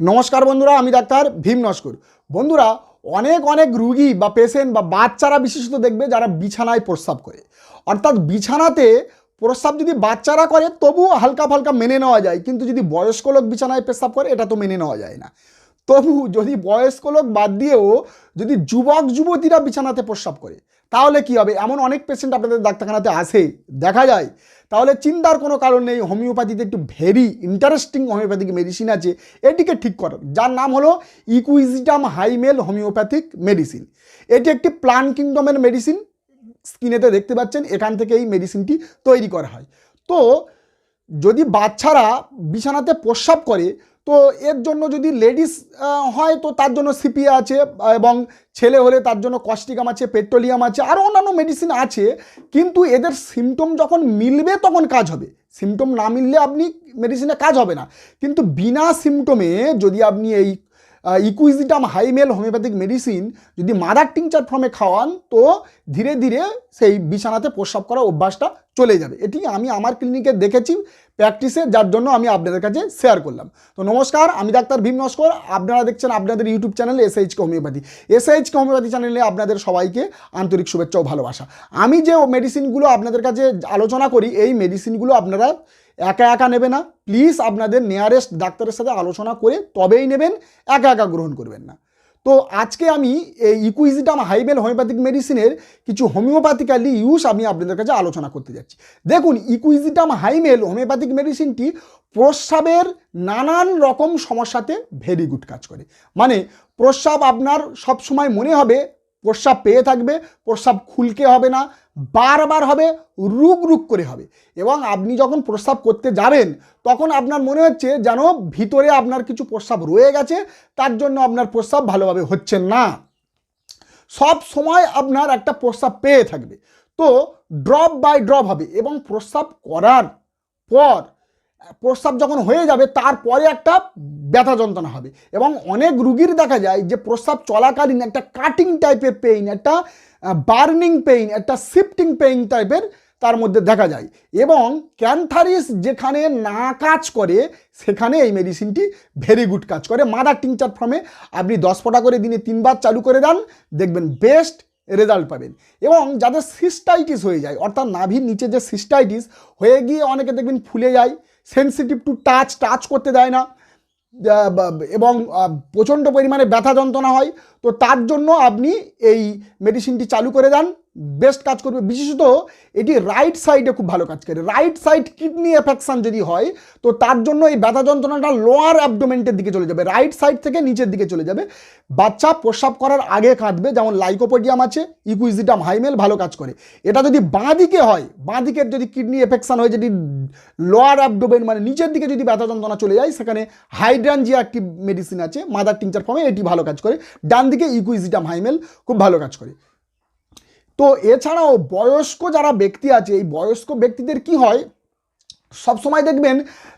নমস্কার বন্ধুরা, আমি ডাক্তার ভীম নস্কর। বন্ধুরা, অনেক রুগী বা পেশেন্ট বা বাচ্চারা বিশেষত দেখবে যারা বিছানায় প্রস্রাব করে, অর্থাৎ বিছানাতে প্রস্রাব যদি বাচ্চারা করে তবু হালকা ফালকা মেনে নেওয়া যায়, কিন্তু যদি বয়স্ক লোক বিছানায় প্রস্রাব করে এটা তো মেনে নেওয়া যায় না। তবু যদি বয়স্ক লোক বাদ দিয়েও যদি যুবক যুবতীরা বিছানাতে প্রস্রাব করে তাহলে কি হবে? এমন অনেক পেশেন্ট আপনাদের ডাক্তারখানাতে আসে, দেখা যায়। তাহলে চিন্তার কোনো কারণ নেই, হোমিওপ্যাথিতে একটু ভেরি ইন্টারেস্টিং হোমিওপ্যাথিক মেডিসিন আছে এটিকে ঠিক করার, যার নাম হলো ইকুইজিটাম হাইমেল হোমিওপ্যাথিক মেডিসিন। এটি একটি প্লান্ট কিংডমের মেডিসিন। স্ক্রিনেতে দেখতে পাচ্ছেন, এখান থেকে এই মেডিসিনটি তৈরি করা হয়। তো যদি বাচ্চারা বিছানাতে প্রস্রাব করে তো এর জন্য যদি লেডিস হয় তো তার জন্য সিপিএ আছে, এবং ছেলে হলে তার জন্য কস্টিকাম আছে, পেট্রোলিয়াম আছে, আরও অন্যান্য মেডিসিন আছে। কিন্তু এদের সিমটম যখন মিলবে তখন কাজ হবে। সিমটম না মিললে আপনি মেডিসিনে কাজ হবে না। কিন্তু বিনা সিমটমে যদি আপনি এই ইকুইজিটাম হাইমেল হোমিওপ্যাথিক মেডিসিন যদি মাদার টিংচার ফর্মে খাওয়ান তো ধীরে ধীরে সেই বিছানাতে প্রস্রাব করার অভ্যাসটা চলে যাবে। এটি আমি আমার ক্লিনিকে দেখেছি প্র্যাকটিসে, যার জন্য আমি আপনাদের কাছে শেয়ার করলাম। তো নমস্কার, আমি ডাক্তার ভীম নস্কর। আপনারা দেখছেন আপনাদের YouTube channel SHK homeopathy. SHK homeopathy চ্যানেলে আপনাদের সবাইকে আন্তরিক শুভেচ্ছা ও ভালোবাসা। আমি যে মেডিসিনগুলো আপনাদের কাছে আলোচনা করি এই মেডিসিনগুলো আপনারা একা একা নেবে না, প্লিজ আপনাদের নিয়ারেস্ট ডাক্তারের সাথে আলোচনা করে তবেই নেবেন, একা একা গ্রহণ করবেন না। তো আজকে আমি এই ইকুইজিটাম হাইমেল হোমিওপ্যাথিক মেডিসিনের কিছু হোমিওপ্যাথিক্যালি ইউজ আমি আপনাদের কাছে আলোচনা করতে যাচ্ছি। দেখুন, ইকুইজিটাম হাইমেল হোমিওপ্যাথিক মেডিসিনটি প্রস্রাবের নানান রকম সমস্যাতে ভেরি গুড কাজ করে। মানে প্রস্রাব আপনার সবসময় মনে হবে প্রস্রাব পেয়ে থাকবে, প্রস্রাব খুলকে হবে না, বারবার হবে, রুক করে হবে। এবং আপনি যখন প্রস্রাব করতে যাবেন তখন আপনার মনে হচ্ছে যেন ভিতরে আপনার কিছু প্রস্রাব রয়ে গেছে, তার জন্য আপনার প্রস্রাব ভালোভাবে হচ্ছে না। সব সময় আপনার একটা প্রস্রাব পেয়ে থাকবে, তো ড্রপ বাই ড্রপ হবে। এবং প্রস্রাব করার পর প্রস্রাব যখন হয়ে যাবে তারপরে একটা ব্যথা যন্ত্রণা হবে। এবং অনেক রুগীর দেখা যায় যে প্রস্রাব চলাকালীন একটা কাটিং টাইপের পেইন, একটা বার্নিং পেইন, একটা শিফটিং পেইন টাইপের তার মধ্যে দেখা যায়। এবং ক্যান্থারিস যেখানে না কাজ করে সেখানে এই মেডিসিনটি ভেরি গুড কাজ করে। মাদার টিংচার ফর্মে আপনি 10 ফোঁটা করে দিনে 3 বার চালু করে দেন, দেখবেন বেস্ট রেজাল্ট পাবেন। এবং যাদের সিস্টাইটিস হয়ে যায়, অর্থাৎ নাভির নিচে যে সিস্টাইটিস হয়ে গিয়ে অনেকে দেখবেন ফুলে যায়, সেন্সিটিভ টু টাচ করতে দেয় না, এবং প্রচণ্ড পরিমাণে ব্যথা যন্ত্রণা হয়, তো তার জন্য আপনি এই মেডিসিনটি চালু করে দেন, বেস্ট কাজ করবে। বিশেষত এটি রাইট সাইডে খুব ভালো কাজ করে। রাইট সাইড কিডনি এফেকশন যদি হয় তো তার জন্য এই ব্যথা যন্ত্রণাটা লোয়ার অ্যাবডোমেন্টের দিকে চলে যাবে, রাইট সাইড থেকে নিচের দিকে চলে যাবে। বাচ্চা প্রস্রাব করার আগে কাঁদবে, যেমন লাইকোপোডিয়াম আছে, ইকুইজিটাম হাইমেল ভালো কাজ করে। এটা যদি বাঁ দিকে হয়, বাঁ দিকের যদি কিডনি এফেকশন হয়ে যদি লোয়ার অ্যাবডোমেন মানে নিচের দিকে যদি ব্যথা যন্ত্রণা চলে যায়, সেখানে হাইড্রানজিয়া একটি মেডিসিন আছে মাদার টিংচার ফর্মে, এটি ভালো কাজ করে। ডান দিকে ইকুইজিটাম হাইমেল খুব ভালো কাজ করে। তো এছাড়াও বয়স্ক যারা ব্যক্তি আছে, এই বয়স্ক ব্যক্তিদের কি হয়, সবসময় দেখবেন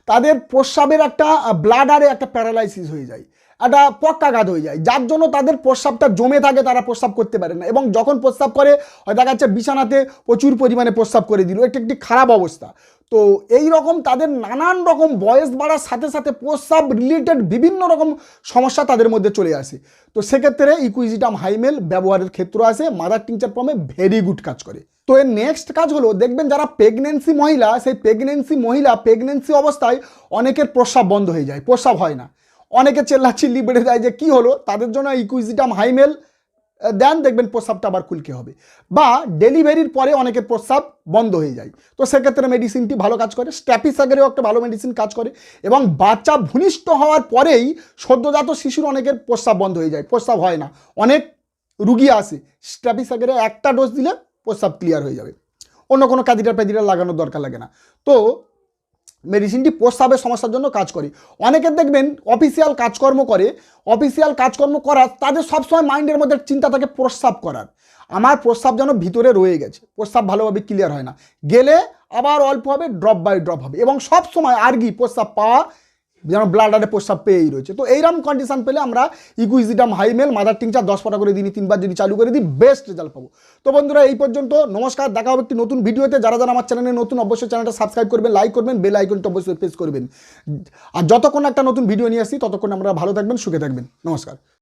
তাদের প্রস্রাবের একটা ব্লাডারে একটা প্যারালাইসিস হয়ে যায়, একটা পক্ষাঘাত হয়ে যায়, যার জন্য তাদের প্রস্রাবটা জমে থাকে, তারা প্রস্রাব করতে পারে না। এবং যখন প্রস্রাব করে হয় দেখা যাচ্ছে বিছানাতে প্রচুর পরিমাণে প্রস্রাব করে দিল, একটি খারাপ অবস্থা। তো এই রকম তাদের নানান রকম বয়স বাড়ার সাথে সাথে প্রস্রাব রিলেটেড বিভিন্ন রকম সমস্যা তাদের মধ্যে চলে আসে। তো সেক্ষেত্রে ইকুইজিটাম হাইমেল ব্যবহারের ক্ষেত্র আছে, মাদার টিংচার ফর্মে ভেরি গুড কাজ করে। তো এর নেক্সট কাজ হলো, দেখবেন যারা প্রেগনেন্সি মহিলা, সেই প্রেগনেন্সি অবস্থায় অনেকের প্রস্রাব বন্ধ হয়ে যায়, প্রস্রাব হয় না, অনেকে চেল্লাচিল্লি বেড়ে যায় যে কি হলো, তাদের জন্য ইকুইজিটাম হাইমেল দেন, দেখবেন প্রস্রাবটা আবার খুলকে হবে। বা ডেলিভারির পরে অনেকের প্রস্রাব বন্ধ হয়ে যায়, তো সেক্ষেত্রে মেডিসিনটি ভালো কাজ করে। স্ট্যাপিসাগেরও একটা ভালো মেডিসিন কাজ করে। এবং বাচ্চা ভূমিষ্ঠ হওয়ার পরেই সদ্যজাত শিশুর অনেকের প্রস্রাব বন্ধ হয়ে যায়, প্রস্রাব হয় না, অনেক রুগী আসে, স্ট্যাপিসাগেরে একটা ডোজ দিলে প্রস্রাব ক্লিয়ার হয়ে যাবে, অন্য কোনো ক্যাথিটার লাগানোর দরকার লাগে না। তো মেডিসিনটি প্রস্রাবের সমস্যার জন্য কাজ করে। অনেকের দেখবেন অফিসিয়াল কাজকর্ম করার তাদের সবসময় মাইন্ডের মধ্যে চিন্তা থাকে প্রস্রাব করার, আমার প্রস্রাব যেন ভিতরে রয়ে গেছে, প্রস্রাব ভালোভাবে ক্লিয়ার হয় না, গেলে আবার অল্প হবে, ড্রপ বাই ড্রপ হবে। এবং সব সময় আর্গি প্রস্রাব পাওয়া যেন ব্লাডারে প্রস্রাব পেয়েই রয়েছে। তো এইরকম কন্ডিশন পেলে আমরা ইকুইজিডাম হাইমেল মাদার টিংচার 10 ফোঁটা করে দিনই 3 বার যদি চালু করে দিই বেস্ট রেজাল্ট পাবো। তো বন্ধুরা এই পর্যন্ত, নমস্কার, দেখা হবে একটি নতুন ভিডিওতে। যারা যারা আমার চ্যানেলে নতুন অবশ্যই চ্যানেলটা সাবস্ক্রাইব করবেন, লাইক করবেন, বেল আইকনটা অবশ্যই প্রেস করবেন। আর যতক্ষণ একটা নতুন ভিডিও নিয়ে আসি ততক্ষণ আমরা ভালো থাকবেন, সুখে থাকবেন। নমস্কার।